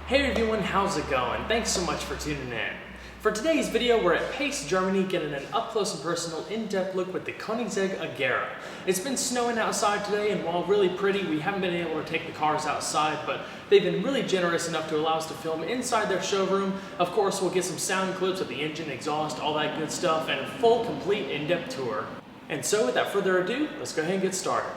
Hey everyone, how's it going? Thanks so much for tuning in. For today's video, we're at Pace, Germany, getting an up-close and personal, in-depth look with the Koenigsegg Agera. It's been snowing outside today, and while really pretty, we haven't been able to take the cars outside, but they've been really generous enough to allow us to film inside their showroom. Of course, we'll get some sound clips of the engine, exhaust, all that good stuff, and a full, complete, in-depth tour. And so, without further ado, let's go ahead and get started.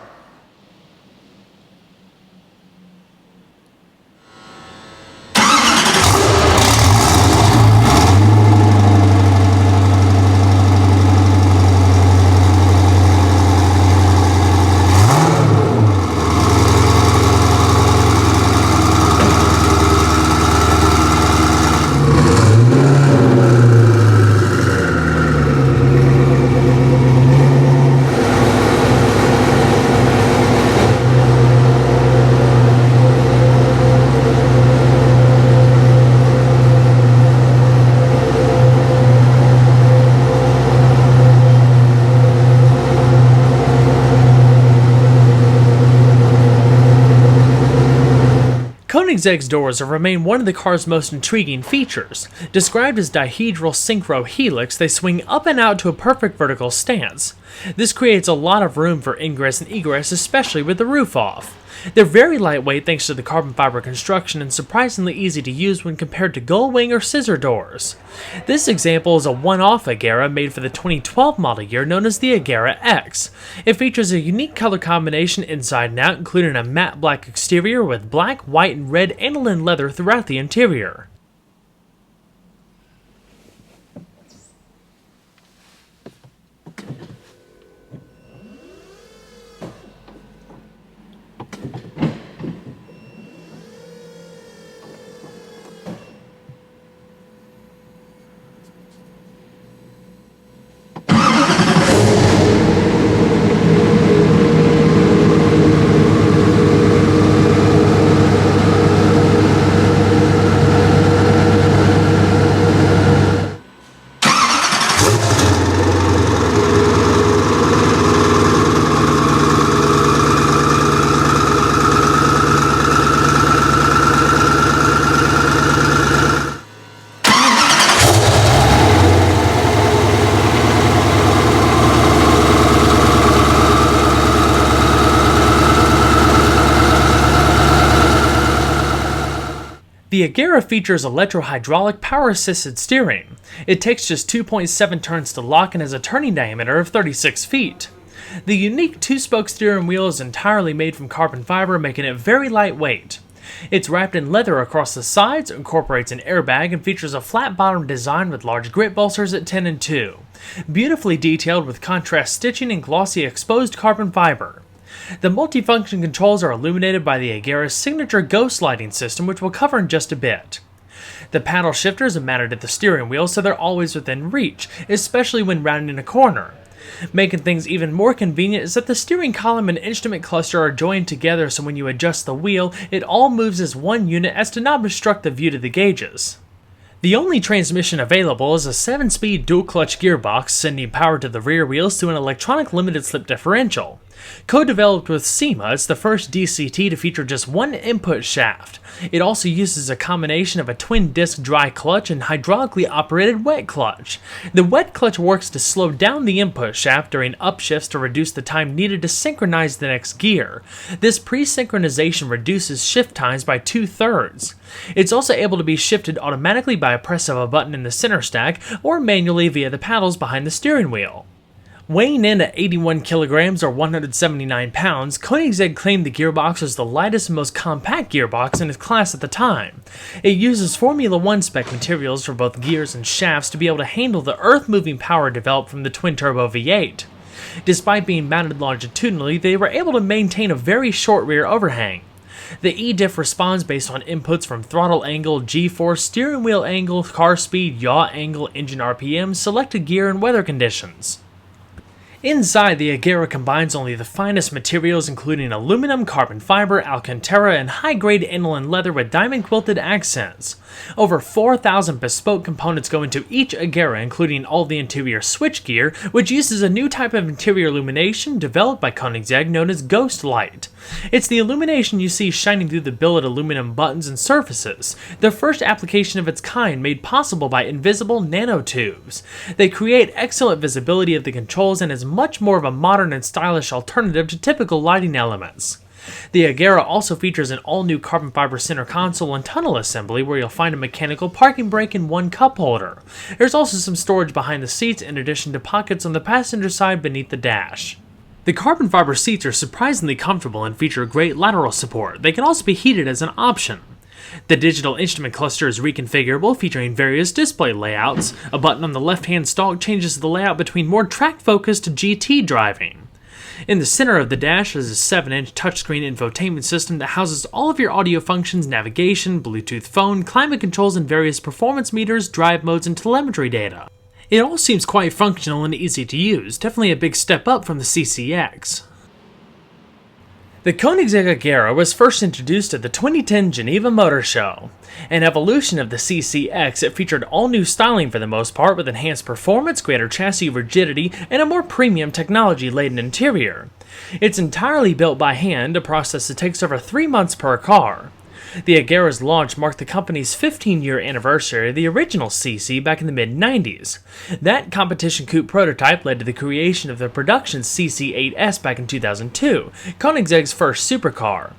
Koenigsegg's doors have remained one of the car's most intriguing features. Described as dihedral synchro helix, they swing up and out to a perfect vertical stance. This creates a lot of room for ingress and egress, especially with the roof off. They're very lightweight thanks to the carbon fiber construction and surprisingly easy to use when compared to gull wing or scissor doors. This example is a one-off Agera made for the 2012 model year known as the Agera X. It features a unique color combination inside and out, including a matte black exterior with black, white, and red aniline leather throughout the interior. The Agera features electro-hydraulic power-assisted steering. It takes just 2.7 turns to lock and has a turning diameter of 36 feet. The unique two-spoke steering wheel is entirely made from carbon fiber, making it very lightweight. It's wrapped in leather across the sides, incorporates an airbag, and features a flat-bottom design with large grip bolsters at 10 and 2. Beautifully detailed with contrast stitching and glossy exposed carbon fiber. The multifunction controls are illuminated by the Agera's signature ghost lighting system, which we'll cover in just a bit. The paddle shifters are mounted at the steering wheel, so they're always within reach, especially when rounding a corner. Making things even more convenient is that the steering column and instrument cluster are joined together, so when you adjust the wheel, it all moves as one unit as to not obstruct the view to the gauges. The only transmission available is a 7-speed dual-clutch gearbox, sending power to the rear wheels through an electronic limited-slip differential. Co-developed with SEMA, it's the first DCT to feature just one input shaft. It also uses a combination of a twin-disc dry clutch and hydraulically operated wet clutch. The wet clutch works to slow down the input shaft during upshifts to reduce the time needed to synchronize the next gear. This pre-synchronization reduces shift times by 2/3. It's also able to be shifted automatically by a press of a button in the center stack or manually via the paddles behind the steering wheel. Weighing in at 81 kilograms or 179 pounds, Koenigsegg claimed the gearbox was the lightest and most compact gearbox in its class at the time. It uses Formula 1 spec materials for both gears and shafts to be able to handle the earth-moving power developed from the twin-turbo V8. Despite being mounted longitudinally, they were able to maintain a very short rear overhang. The E-diff responds based on inputs from throttle angle, G-force, steering wheel angle, car speed, yaw angle, engine RPM, selected gear, and weather conditions. Inside, the Agera combines only the finest materials including aluminum, carbon fiber, alcantara, and high-grade aniline leather with diamond-quilted accents. Over 4,000 bespoke components go into each Agera, including all the interior switchgear, which uses a new type of interior illumination developed by Koenigsegg known as Ghost Light. It's the illumination you see shining through the billet aluminum buttons and surfaces, the first application of its kind made possible by invisible nanotubes. They create excellent visibility of the controls and is much more of a modern and stylish alternative to typical lighting elements. The Agera also features an all-new carbon fiber center console and tunnel assembly where you'll find a mechanical parking brake and one cup holder. There's also some storage behind the seats in addition to pockets on the passenger side beneath the dash. The carbon fiber seats are surprisingly comfortable and feature great lateral support. They can also be heated as an option. The digital instrument cluster is reconfigurable, featuring various display layouts. A button on the left-hand stalk changes the layout between more track-focused GT driving. In the center of the dash is a 7-inch touchscreen infotainment system that houses all of your audio functions, navigation, Bluetooth phone, climate controls, and various performance meters, drive modes, and telemetry data. It all seems quite functional and easy to use, definitely a big step up from the CCX. The Koenigsegg Agera was first introduced at the 2010 Geneva Motor Show. An evolution of the CCX, it featured all new styling for the most part with enhanced performance, greater chassis rigidity, and a more premium technology-laden interior. It's entirely built by hand, a process that takes over 3 months per car. The Agera's launch marked the company's 15-year anniversary of the original CC back in the mid-90s. That competition coupe prototype led to the creation of the production CC8S back in 2002, Koenigsegg's first supercar.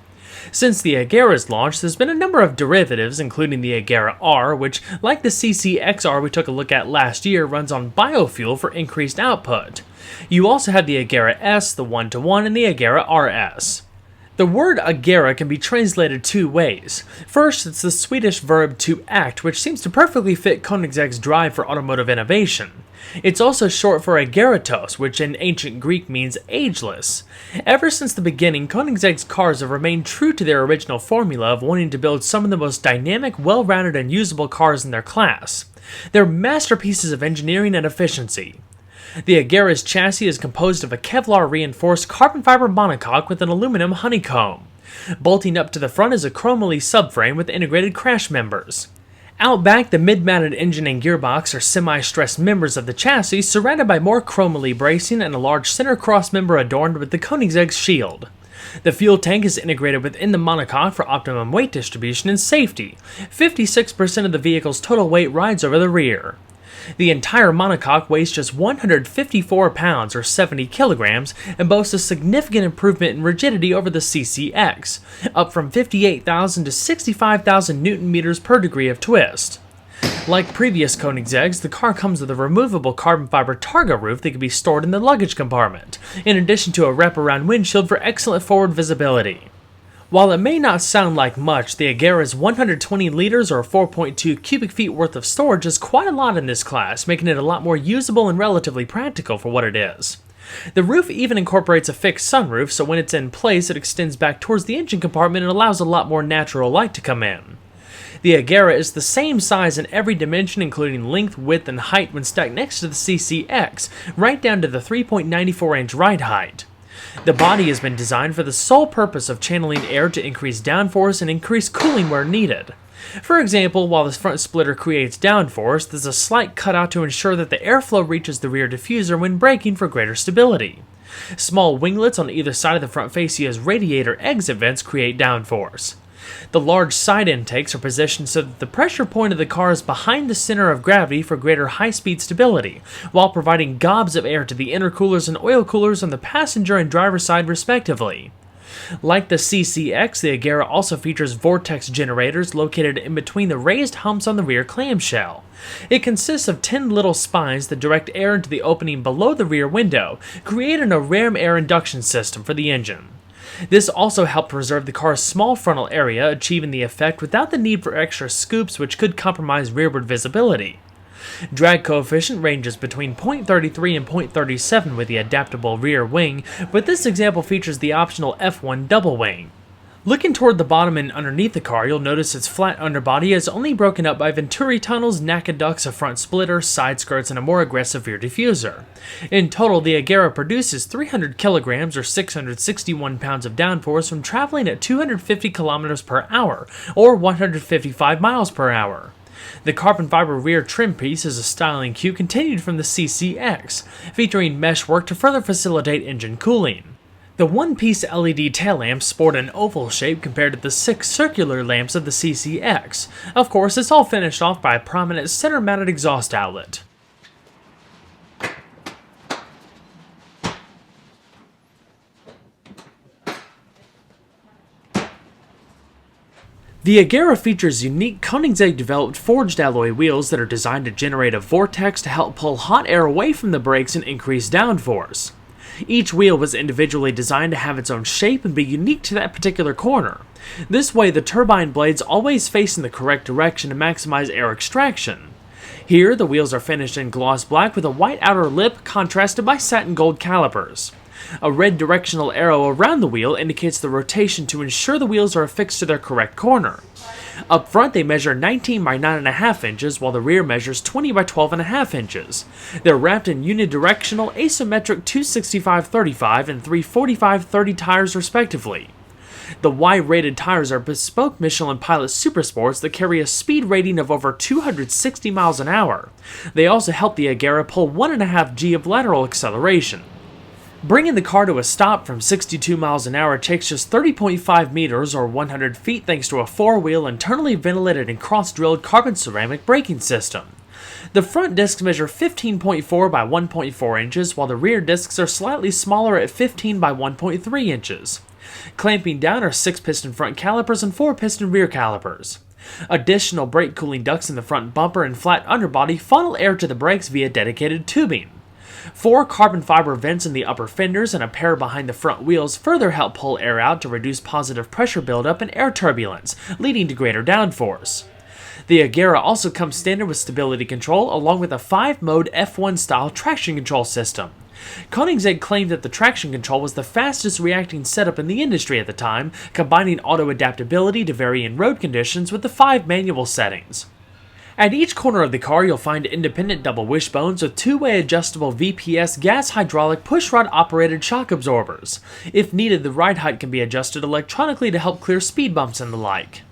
Since the Agera's launch, there's been a number of derivatives, including the Agera R, which, like the CCXR we took a look at last year, runs on biofuel for increased output. You also have the Agera S, the 1-to-1, and the Agera RS. The word Agera can be translated two ways. First, it's the Swedish verb to act, which seems to perfectly fit Koenigsegg's drive for automotive innovation. It's also short for Ageratos, which in ancient Greek means ageless. Ever since the beginning, Koenigsegg's cars have remained true to their original formula of wanting to build some of the most dynamic, well-rounded, and usable cars in their class. They're masterpieces of engineering and efficiency. The Agera's chassis is composed of a Kevlar-reinforced carbon fiber monocoque with an aluminum honeycomb. Bolting up to the front is a chromoly subframe with integrated crash members. Out back, the mid-mounted engine and gearbox are semi-stressed members of the chassis surrounded by more chromoly bracing and a large center cross member adorned with the Koenigsegg shield. The fuel tank is integrated within the monocoque for optimum weight distribution and safety. 56% of the vehicle's total weight rides over the rear. The entire monocoque weighs just 154 pounds or 70 kilograms and boasts a significant improvement in rigidity over the CCX, up from 58,000 to 65,000 Newton meters per degree of twist. Like previous Koenigsegg's, the car comes with a removable carbon fiber targa roof that can be stored in the luggage compartment, in addition to a wraparound windshield for excellent forward visibility. While it may not sound like much, the Agera's 120 liters or 4.2 cubic feet worth of storage is quite a lot in this class, making it a lot more usable and relatively practical for what it is. The roof even incorporates a fixed sunroof, so when it's in place it extends back towards the engine compartment and allows a lot more natural light to come in. The Agera is the same size in every dimension including length, width, and height when stacked next to the CCX, right down to the 3.94-inch ride height. The body has been designed for the sole purpose of channeling air to increase downforce and increase cooling where needed. For example, while the front splitter creates downforce, there's a slight cutout to ensure that the airflow reaches the rear diffuser when braking for greater stability. Small winglets on either side of the front fascia's radiator exit vents create downforce. The large side intakes are positioned so that the pressure point of the car is behind the center of gravity for greater high-speed stability, while providing gobs of air to the intercoolers and oil coolers on the passenger and driver side respectively. Like the CCX, the Agera also features vortex generators located in between the raised humps on the rear clamshell. It consists of 10 little spines that direct air into the opening below the rear window, creating a ram air induction system for the engine. This also helped preserve the car's small frontal area, achieving the effect without the need for extra scoops which could compromise rearward visibility. Drag coefficient ranges between 0.33 and 0.37 with the adaptable rear wing, but this example features the optional F1 double wing. Looking toward the bottom and underneath the car, you'll notice its flat underbody is only broken up by venturi tunnels, naked ducts, a front splitter, side skirts, and a more aggressive rear diffuser. In total, the Agera produces 300 kilograms or 661 pounds of downforce from traveling at 250 kilometers per hour or 155 miles per hour. The carbon fiber rear trim piece is a styling cue continued from the CCX, featuring mesh work to further facilitate engine cooling. The one-piece LED tail lamps sport an oval shape compared to the 6 circular lamps of the CCX. Of course, it's all finished off by a prominent center-mounted exhaust outlet. The Agera features unique Koenigsegg-developed forged alloy wheels that are designed to generate a vortex to help pull hot air away from the brakes and increase downforce. Each wheel was individually designed to have its own shape and be unique to that particular corner. This way, the turbine blades always face in the correct direction to maximize air extraction. Here, the wheels are finished in gloss black with a white outer lip contrasted by satin gold calipers. A red directional arrow around the wheel indicates the rotation to ensure the wheels are affixed to their correct corner. Up front, they measure 19 by 9.5 inches, while the rear measures 20 by 12.5 inches. They're wrapped in unidirectional, asymmetric 265/35 and 345/30 tires respectively. The Y-rated tires are bespoke Michelin Pilot Supersports that carry a speed rating of over 260 miles an hour. They also help the Agera pull 1.5 G of lateral acceleration. Bringing the car to a stop from 62 miles an hour takes just 30.5 meters or 100 feet thanks to a 4-wheel internally ventilated and cross-drilled carbon ceramic braking system. The front discs measure 15.4 by 1.4 inches while the rear discs are slightly smaller at 15 by 1.3 inches. Clamping down are 6-piston front calipers and 4-piston rear calipers. Additional brake cooling ducts in the front bumper and flat underbody funnel air to the brakes via dedicated tubing. 4 carbon fiber vents in the upper fenders and a pair behind the front wheels further help pull air out to reduce positive pressure buildup and air turbulence, leading to greater downforce. The Agera also comes standard with stability control along with a 5-mode F1 style traction control system. Koenigsegg claimed that the traction control was the fastest reacting setup in the industry at the time, combining auto adaptability to varying road conditions with the 5 manual settings. At each corner of the car, you'll find independent double wishbones with 2-way adjustable VPS gas hydraulic pushrod operated shock absorbers. If needed, the ride height can be adjusted electronically to help clear speed bumps and the like.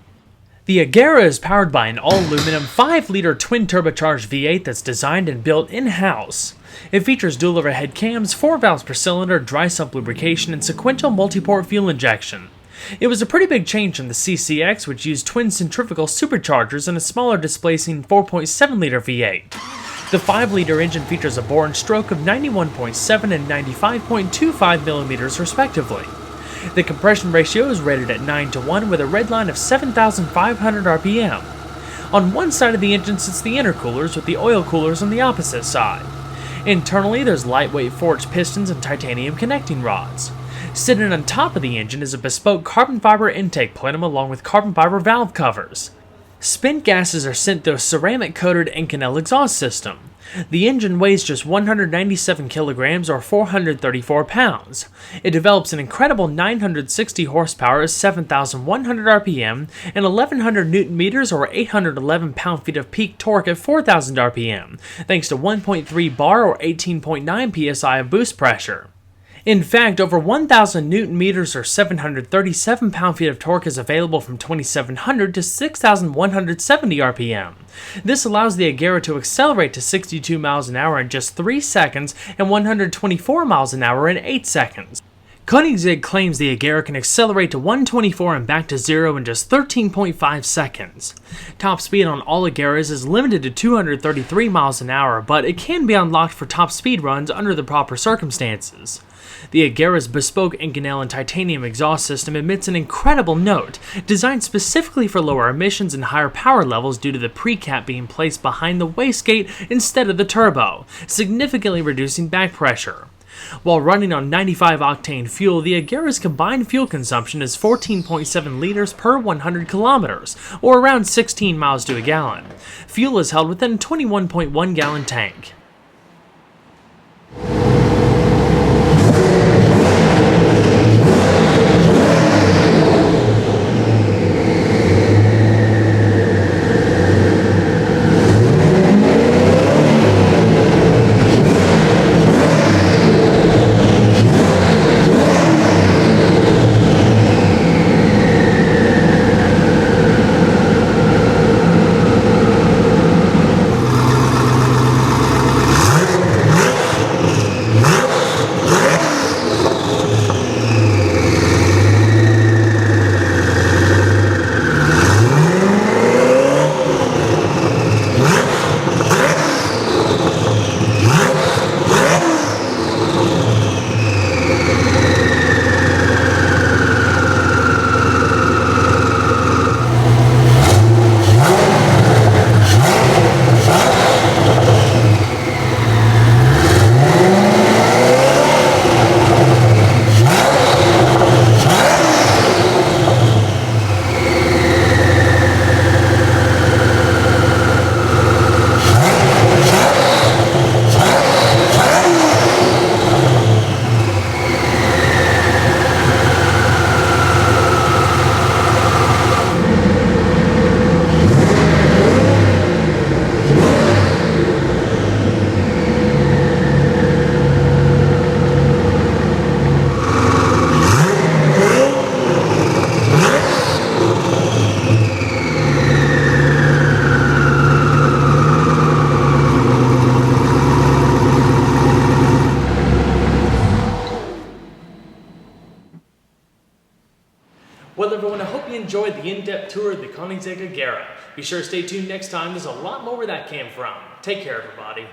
The Agera is powered by an all-aluminum 5-liter twin-turbocharged V8 that's designed and built in-house. It features dual overhead cams, 4 valves per cylinder, dry sump lubrication, and sequential multi-port fuel injection. It was a pretty big change from the CCX, which used twin centrifugal superchargers and a smaller displacing 4.7-liter V8. The 5-liter engine features a bore and stroke of 91.7 and 95.25 millimeters respectively. The compression ratio is rated at 9:1 with a redline of 7,500 RPM. On one side of the engine sits the intercoolers with the oil coolers on the opposite side. Internally, there's lightweight forged pistons and titanium connecting rods. Sitting on top of the engine is a bespoke carbon fiber intake plenum along with carbon fiber valve covers. Spent gases are sent through a ceramic-coated Inconel exhaust system. The engine weighs just 197 kilograms or 434 pounds. It develops an incredible 960 horsepower at 7,100 RPM and 1,100 newton meters or 811 pound-feet of peak torque at 4,000 RPM, thanks to 1.3 bar or 18.9 psi of boost pressure. In fact, over 1,000 newton meters or 737 pound-feet of torque is available from 2,700 to 6,170 RPM. This allows the Agera to accelerate to 62 miles an hour in just 3 seconds and 124 miles an hour in 8 seconds. Koenigsegg claims the Agera can accelerate to 124 and back to 0 in just 13.5 seconds. Top speed on all Ageras is limited to 233 miles an hour, but it can be unlocked for top speed runs under the proper circumstances. The Agera's bespoke Inconel and titanium exhaust system emits an incredible note, designed specifically for lower emissions and higher power levels due to the pre-cap being placed behind the wastegate instead of the turbo, significantly reducing back pressure. While running on 95-octane fuel, the Agera's combined fuel consumption is 14.7 liters per 100 kilometers, or around 16 miles to a gallon. Fuel is held within a 21.1-gallon tank. Well everyone, I hope you enjoyed the in-depth tour of the Koenigsegg Agera. Be sure to stay tuned next time, there's a lot more where that came from. Take care everybody.